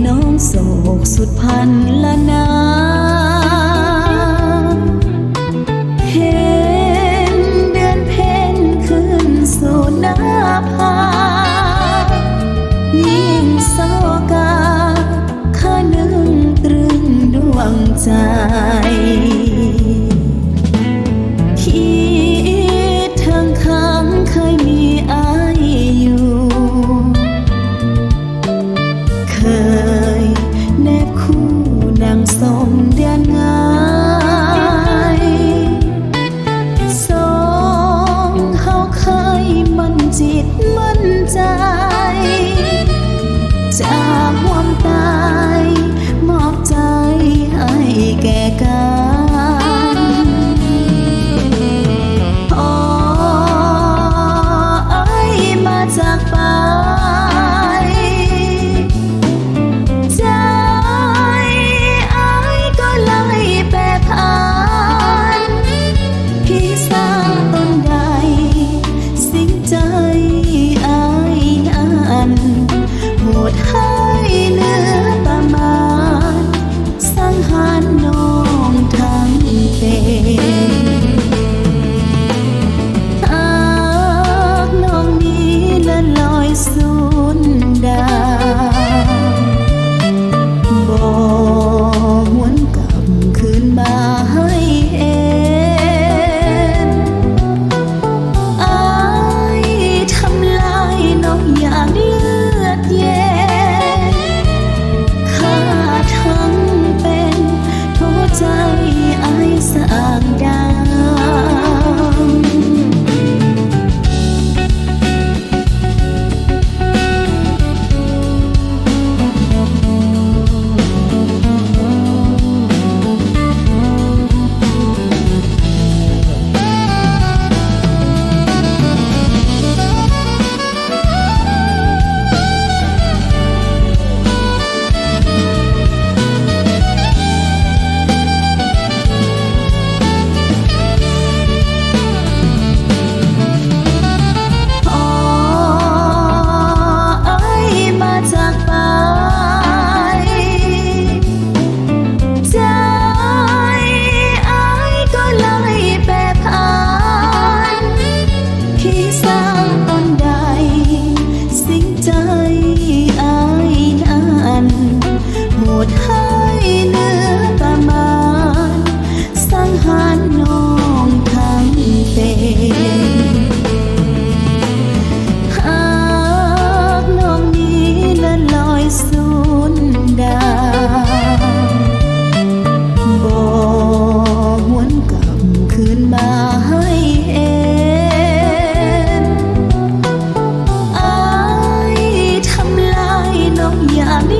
น้องโศกสุดพันละนาเห็นเดือนเพ็ญขึ้นสู่หน้าผายิ่งโศกาข้านึงตรึงดวงใจคิดถึงครั้งเคยมีอายอยู่เคยแนบคู่นางสมเดือนงายสองเฮาเคยมั่นจิตมั่นใจจากความตายมอบใจให้แก่กันมาจากไปใจอ้ายก็เลยแปรผันพี่สร้างต้นใดสิ้นใจอ้ายอันโหดให้เนื้อประมาณสังหารน้องทั้งเป็นลอยสูญดาวบ่หวนกลับคืนมาให้เองอายทำลายน้องอย่างเลือดเย็นข้าทั้งเป็นหัวใจอายสร้างดาวให้เนื้อประมาณสังหารน้องทั้งเป็นหากน้องนี้ละลอยสูญดาวบ่หวนกลับคืนมาให้เองอายทำลายน้องอย่างนี้